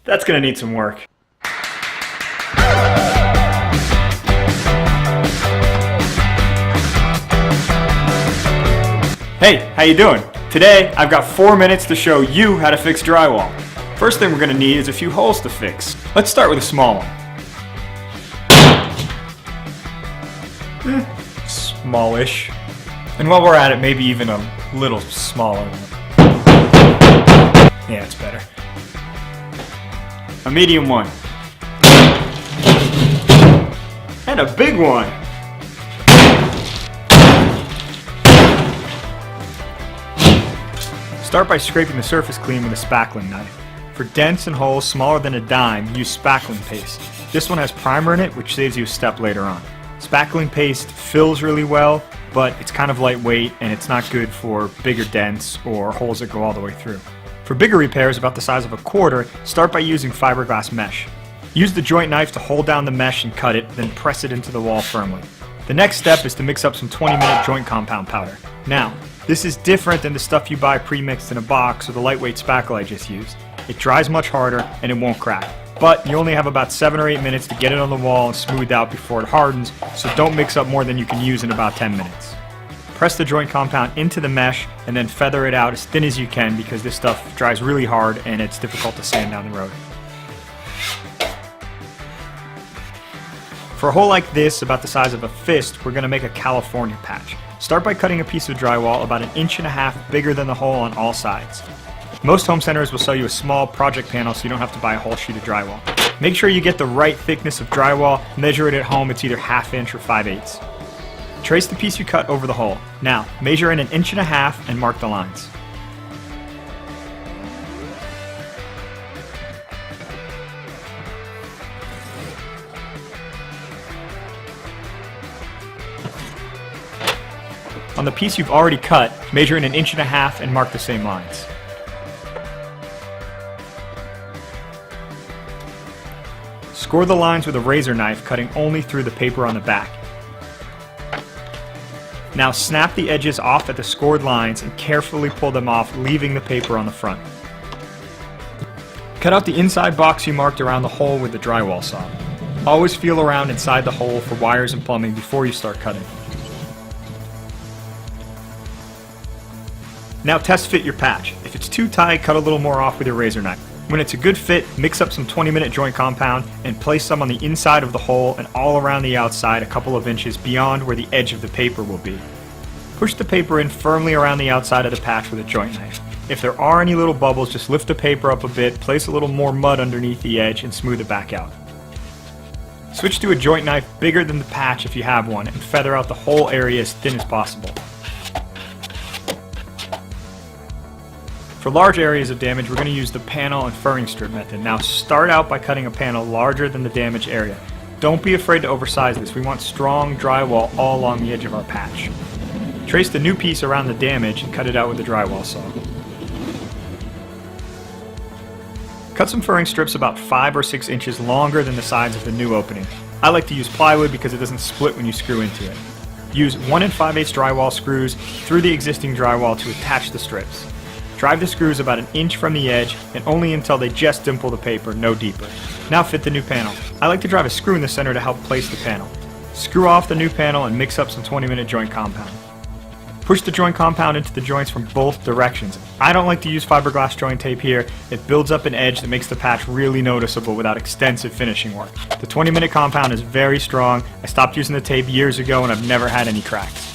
That's gonna need some work. Hey, how you doing? Today, I've got 4 minutes to show you how to fix drywall. First thing we're gonna need is a few holes to fix. Let's start with a small one. Smallish. And while we're at it, maybe even a little smaller one. Yeah, it's better. A medium one. And a big one. Start by scraping the surface clean with a spackling knife. For dents and holes smaller than a dime, use spackling paste. This one has primer in it, which saves you a step later on. Spackling paste fills really well, but it's kind of lightweight and it's not good for bigger dents or holes that go all the way through. For bigger repairs about the size of a quarter, start by using fiberglass mesh. Use the joint knife to hold down the mesh and cut it, then press it into the wall firmly. The next step is to mix up some 20-minute joint compound powder. Now, this is different than the stuff you buy pre-mixed in a box or the lightweight spackle I just used. It dries much harder and it won't crack. But you only have about 7 or 8 minutes to get it on the wall and smooth out before it hardens, so don't mix up more than you can use in about 10 minutes. Press the joint compound into the mesh and then feather it out as thin as you can because this stuff dries really hard and it's difficult to sand down the road. For a hole like this, about the size of a fist, we're going to make a California patch. Start by cutting a piece of drywall about 1.5 inches bigger than the hole on all sides. Most home centers will sell you a small project panel so you don't have to buy a whole sheet of drywall. Make sure you get the right thickness of drywall. Measure it at home, it's either 1/2 inch or 5/8. Trace the piece you cut over the hole. Now, measure in 1.5 inches and mark the lines. On the piece you've already cut, measure in 1.5 inches and mark the same lines. Score the lines with a razor knife, cutting only through the paper on the back. Now snap the edges off at the scored lines and carefully pull them off, leaving the paper on the front. Cut out the inside box you marked around the hole with the drywall saw. Always feel around inside the hole for wires and plumbing before you start cutting. Now test fit your patch. If it's too tight, cut a little more off with your razor knife. When it's a good fit, mix up some 20-minute joint compound and place some on the inside of the hole and all around the outside a couple of inches beyond where the edge of the paper will be. Push the paper in firmly around the outside of the patch with a joint knife. If there are any little bubbles, just lift the paper up a bit, place a little more mud underneath the edge and smooth it back out. Switch to a joint knife bigger than the patch if you have one and feather out the whole area as thin as possible. For large areas of damage, we're going to use the panel and furring strip method. Now start out by cutting a panel larger than the damaged area. Don't be afraid to oversize this. We want strong drywall all along the edge of our patch. Trace the new piece around the damage and cut it out with the drywall saw. Cut some furring strips about 5 or 6 inches longer than the sides of the new opening. I like to use plywood because it doesn't split when you screw into it. Use 1 5/8 drywall screws through the existing drywall to attach the strips. Drive the screws about 1 inch from the edge and only until they just dimple the paper, no deeper. Now fit the new panel. I like to drive a screw in the center to help place the panel. Screw off the new panel and mix up some 20-minute joint compound. Push the joint compound into the joints from both directions. I don't like to use fiberglass joint tape here. It builds up an edge that makes the patch really noticeable without extensive finishing work. The 20-minute compound is very strong. I stopped using the tape years ago and I've never had any cracks.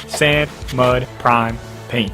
Sand, mud, prime, paint.